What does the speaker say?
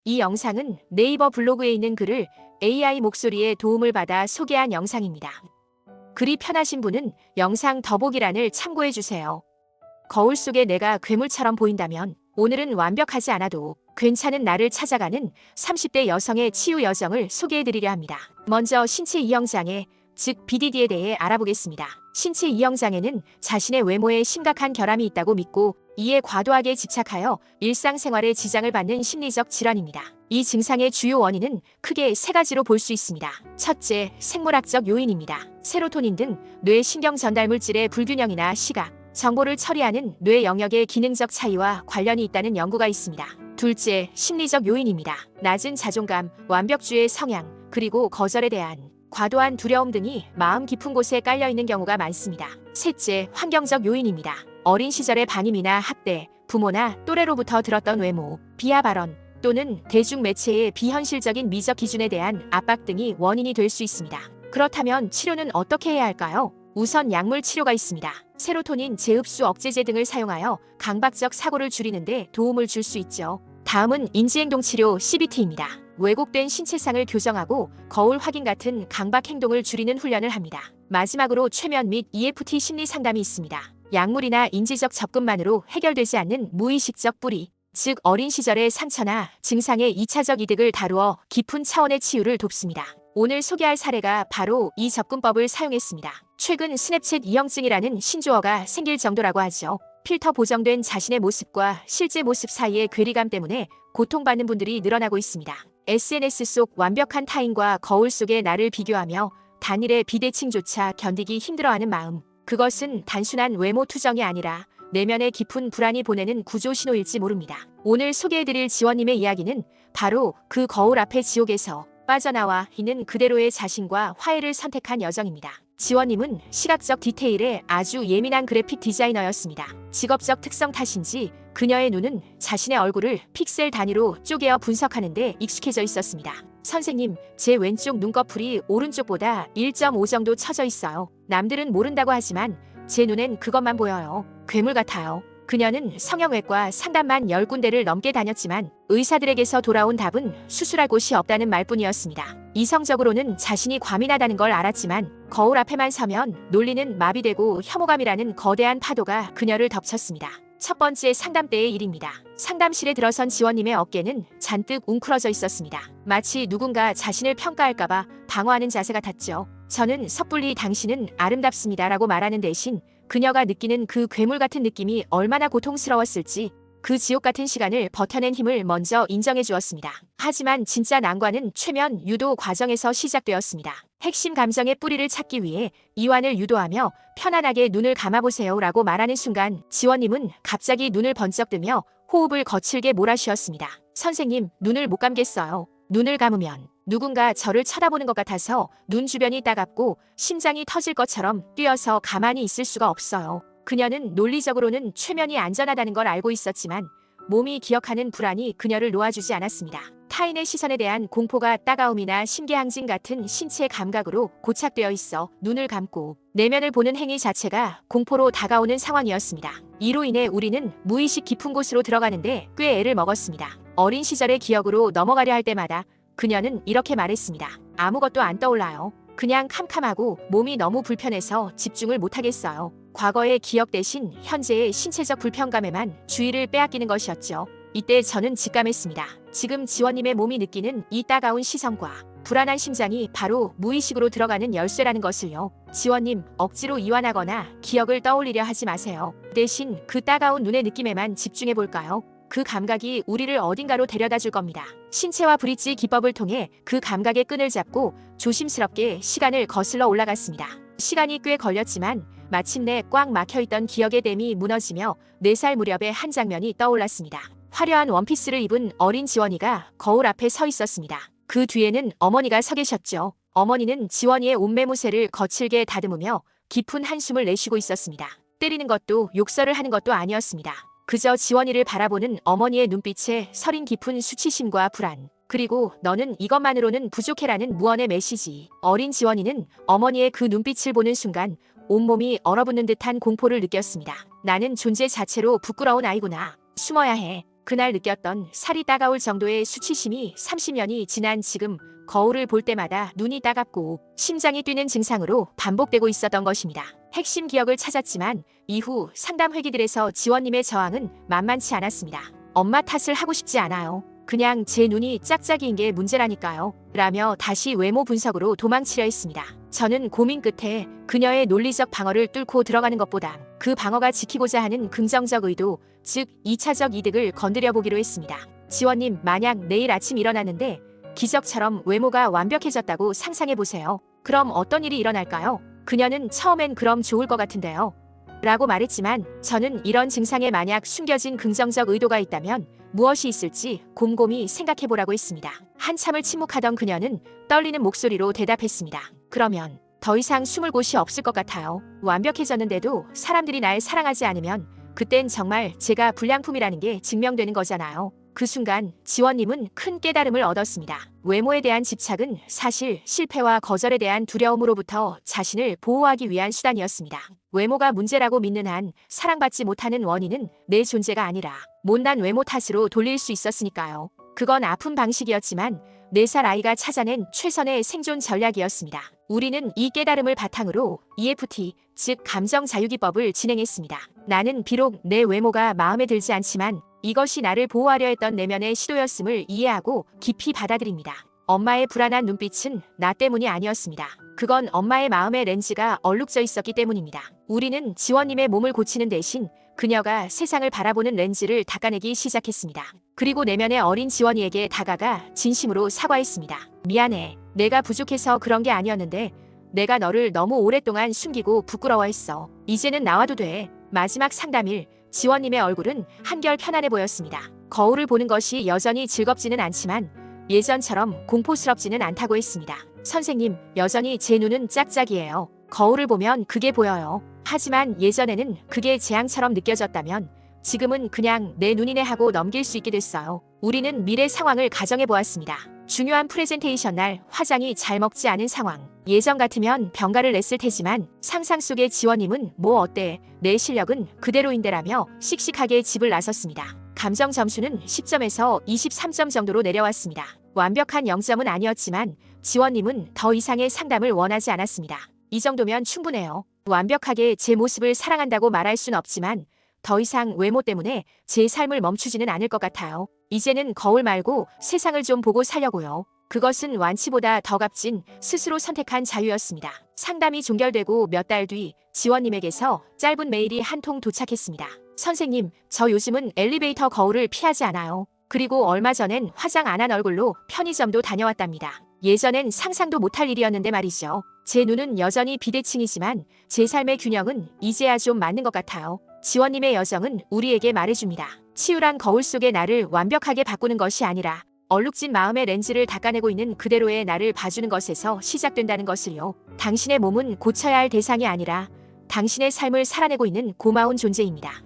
이 영상은 네이버 블로그에 있는 글을 AI 목소리의 도움을 받아 소개한 영상입니다. 글이 편하신 분은 영상 더보기란을 참고해주세요. 거울 속에 내가 괴물처럼 보인다면 오늘은 완벽하지 않아도 괜찮은 나를 찾아가는 30대 여성의 치유 여정을 소개해드리려 합니다. 먼저 신체 이형장애, 즉 BDD에 대해 알아보겠습니다. 신체 이형장애는 자신의 외모에 심각한 결함이 있다고 믿고 이에 과도하게 집착하여 일상생활에 지장을 받는 심리적 질환입니다. 이 증상의 주요 원인은 크게 세 가지로 볼 수 있습니다. 첫째, 생물학적 요인입니다. 세로토닌 등 뇌 신경 전달 물질의 불균형이나 시각, 정보를 처리하는 뇌 영역의 기능적 차이와 관련이 있다는 연구가 있습니다. 둘째, 심리적 요인입니다. 낮은 자존감, 완벽주의 성향, 그리고 거절에 대한 과도한 두려움 등이 마음 깊은 곳에 깔려있는 경우가 많습니다. 셋째, 환경적 요인입니다. 어린 시절의 반임이나 학대, 부모나 또래로부터 들었던 외모, 비하 발언, 또는 대중매체의 비현실적인 미적 기준에 대한 압박 등이 원인이 될 수 있습니다. 그렇다면 치료는 어떻게 해야 할까요? 우선 약물 치료가 있습니다. 세로토닌 재흡수 억제제 등을 사용하여 강박적 사고를 줄이는 데 도움을 줄 수 있죠. 다음은 인지행동 치료 CBT입니다. 왜곡된 신체상을 교정하고 거울 확인 같은 강박 행동을 줄이는 훈련을 합니다. 마지막으로 최면 및 EFT 심리 상담이 있습니다. 약물이나 인지적 접근만으로 해결되지 않는 무의식적 뿌리, 즉 어린 시절의 상처나 증상의 2차적 이득을 다루어 깊은 차원의 치유를 돕습니다. 오늘 소개할 사례가 바로 이 접근법을 사용했습니다. 최근 스냅챗 이형증이라는 신조어가 생길 정도라고 하죠. 필터 보정된 자신의 모습과 실제 모습 사이의 괴리감 때문에 고통받는 분들이 늘어나고 있습니다. SNS 속 완벽한 타인과 거울 속의 나를 비교하며 단일의 비대칭조차 견디기 힘들어하는 마음. 그것은 단순한 외모 투정이 아니라 내면의 깊은 불안이 보내는 구조 신호일지 모릅니다. 오늘 소개해드릴 지원님의 이야기는 바로 그 거울 앞의 지옥에서 빠져나와 있는 그대로의 자신과 화해를 선택한 여정입니다. 지원님은 시각적 디테일에 아주 예민한 그래픽 디자이너였습니다. 직업적 특성 탓인지 그녀의 눈은 자신의 얼굴을 픽셀 단위로 쪼개어 분석하는 데 익숙해져 있었습니다. 선생님, 제 왼쪽 눈꺼풀이 오른쪽보다 1.5 정도 처져 있어요. 남들은 모른다고 하지만 제 눈엔 그것만 보여요. 괴물 같아요. 그녀는 성형외과 상담만 10군데를 넘게 다녔지만 의사들에게서 돌아온 답은 수술할 곳이 없다는 말뿐이었습니다. 이성적으로는 자신이 과민하다는 걸 알았지만 거울 앞에만 서면 논리는 마비되고 혐오감이라는 거대한 파도가 그녀를 덮쳤습니다. 첫 번째 상담 때의 일입니다. 상담실에 들어선 지원님의 어깨는 잔뜩 웅크러져 있었습니다. 마치 누군가 자신을 평가할까봐 방어하는 자세 같았죠. 저는 섣불리 당신은 아름답습니다라고 말하는 대신 그녀가 느끼는 그 괴물 같은 느낌이 얼마나 고통스러웠을지 그 지옥 같은 시간을 버텨낸 힘을 먼저 인정해 주었습니다. 하지만 진짜 난관은 최면 유도 과정에서 시작되었습니다. 핵심 감정의 뿌리를 찾기 위해 이완을 유도하며 편안하게 눈을 감아보세요 라고 말하는 순간 지원님은 갑자기 눈을 번쩍 뜨며 호흡을 거칠게 몰아쉬었습니다. 선생님, 눈을 못 감겠어요. 눈을 감으면 누군가 저를 쳐다보는 것 같아서 눈 주변이 따갑고 심장이 터질 것처럼 뛰어서 가만히 있을 수가 없어요. 그녀는 논리적으로는 최면이 안전하다는 걸 알고 있었지만 몸이 기억하는 불안이 그녀를 놓아주지 않았습니다. 타인의 시선에 대한 공포가 따가움이나 심계항진 같은 신체 감각으로 고착되어 있어 눈을 감고 내면을 보는 행위 자체가 공포로 다가오는 상황이었습니다. 이로 인해 우리는 무의식 깊은 곳으로 들어가는데 꽤 애를 먹었습니다. 어린 시절의 기억으로 넘어가려 할 때마다 그녀는 이렇게 말했습니다. 아무것도 안 떠올라요. 그냥 캄캄하고 몸이 너무 불편해서 집중을 못하겠어요. 과거의 기억 대신 현재의 신체적 불편감에만 주의를 빼앗기는 것이었죠. 이때 저는 직감했습니다. 지금 지원님의 몸이 느끼는 이 따가운 시선과 불안한 심장이 바로 무의식으로 들어가는 열쇠라는 것을요. 지원님, 억지로 이완하거나 기억을 떠올리려 하지 마세요. 대신 그 따가운 눈의 느낌에만 집중해 볼까요? 그 감각이 우리를 어딘가로 데려다 줄 겁니다. 신체와 브릿지 기법을 통해 그 감각의 끈을 잡고 조심스럽게 시간을 거슬러 올라갔습니다. 시간이 꽤 걸렸지만 마침내 꽉 막혀있던 기억의 댐이 무너지며 4살 무렵의 한 장면이 떠올랐습니다. 화려한 원피스를 입은 어린 지원이가 거울 앞에 서 있었습니다. 그 뒤에는 어머니가 서 계셨죠. 어머니는 지원이의 옷매무새를 거칠게 다듬으며 깊은 한숨을 내쉬고 있었습니다. 때리는 것도 욕설을 하는 것도 아니었습니다. 그저 지원이를 바라보는 어머니의 눈빛에 서린 깊은 수치심과 불안, 그리고 너는 이것만으로는 부족해라는 무언의 메시지. 어린 지원이는 어머니의 그 눈빛을 보는 순간 온몸이 얼어붙는 듯한 공포를 느꼈습니다. 나는 존재 자체로 부끄러운 아이구나. 숨어야 해. 그날 느꼈던 살이 따가울 정도의 수치심이 30년이 지난 지금 거울을 볼 때마다 눈이 따갑고 심장이 뛰는 증상으로 반복되고 있었던 것입니다. 핵심 기억을 찾았지만 이후 상담 회기들에서 지원님의 저항은 만만치 않았습니다. 엄마 탓을 하고 싶지 않아요. 그냥 제 눈이 짝짝이인 게 문제라니까요. 라며 다시 외모 분석으로 도망치려 했습니다. 저는 고민 끝에 그녀의 논리적 방어를 뚫고 들어가는 것보다 그 방어가 지키고자 하는 긍정적 의도, 즉 2차적 이득을 건드려 보기로 했습니다. 지원님, 만약 내일 아침 일어나는데 기적처럼 외모가 완벽해졌다고 상상해보세요. 그럼 어떤 일이 일어날까요? 그녀는 처음엔 그럼 좋을 것 같은데요. 라고 말했지만 저는 이런 증상에 만약 숨겨진 긍정적 의도가 있다면 무엇이 있을지 곰곰이 생각해보라고 했습니다. 한참을 침묵하던 그녀는 떨리는 목소리로 대답했습니다. 그러면 더 이상 숨을 곳이 없을 것 같아요. 완벽해졌는데도 사람들이 날 사랑하지 않으면 그땐 정말 제가 불량품이라는 게 증명되는 거잖아요. 그 순간 지원님은 큰 깨달음을 얻었습니다. 외모에 대한 집착은 사실 실패와 거절에 대한 두려움으로부터 자신을 보호하기 위한 수단이었습니다. 외모가 문제라고 믿는 한 사랑받지 못하는 원인은 내 존재가 아니라 못난 외모 탓으로 돌릴 수 있었으니까요. 그건 아픈 방식이었지만 4살 아이가 찾아낸 최선의 생존 전략이었습니다. 우리는 이 깨달음을 바탕으로 EFT, 즉 감정자유기법을 진행했습니다. 나는 비록 내 외모가 마음에 들지 않지만 이것이 나를 보호하려 했던 내면의 시도였음을 이해하고 깊이 받아들입니다. 엄마의 불안한 눈빛은 나 때문이 아니었습니다. 그건 엄마의 마음의 렌즈가 얼룩져 있었기 때문입니다. 우리는 지원님의 몸을 고치는 대신 그녀가 세상을 바라보는 렌즈를 닦아내기 시작했습니다. 그리고 내면의 어린 지원이에게 다가가 진심으로 사과했습니다. 미안해. 내가 부족해서 그런 게 아니었는데 내가 너를 너무 오랫동안 숨기고 부끄러워했어. 이제는 나와도 돼. 마지막 상담일, 지원님의 얼굴은 한결 편안해 보였습니다. 거울을 보는 것이 여전히 즐겁지는 않지만 예전처럼 공포스럽지는 않다고 했습니다. 선생님, 여전히 제 눈은 짝짝이에요. 거울을 보면 그게 보여요. 하지만 예전에는 그게 재앙처럼 느껴졌다면 지금은 그냥 내 눈이네 하고 넘길 수 있게 됐어요. 우리는 미래 상황을 가정해 보았습니다. 중요한 프레젠테이션 날 화장이 잘 먹지 않은 상황. 예전 같으면 병가를 냈을 테지만 상상 속의 지원님은 뭐 어때? 내 실력은 그대로인데라며 씩씩하게 집을 나섰습니다. 감정 점수는 10점에서 23점 정도로 내려왔습니다. 완벽한 0점은 아니었지만 지원님은 더 이상의 상담을 원하지 않았습니다. 이 정도면 충분해요. 완벽하게 제 모습을 사랑한다고 말할 순 없지만 더 이상 외모 때문에 제 삶을 멈추지는 않을 것 같아요. 이제는 거울 말고 세상을 좀 보고 살려고요. 그것은 완치보다 더 값진 스스로 선택한 자유였습니다. 상담이 종결되고 몇 달 뒤 지원님에게서 짧은 메일이 한 통 도착했습니다. 선생님, 저 요즘은 엘리베이터 거울을 피하지 않아요. 그리고 얼마 전엔 화장 안 한 얼굴로 편의점도 다녀왔답니다. 예전엔 상상도 못할 일이었는데 말이죠. 제 눈은 여전히 비대칭이지만 제 삶의 균형은 이제야 좀 맞는 것 같아요. 지원님의 여정은 우리에게 말해줍니다. 치유란 거울 속의 나를 완벽하게 바꾸는 것이 아니라 얼룩진 마음의 렌즈를 닦아내고 있는 그대로의 나를 봐주는 것에서 시작된다는 것을요. 당신의 몸은 고쳐야 할 대상이 아니라 당신의 삶을 살아내고 있는 고마운 존재입니다.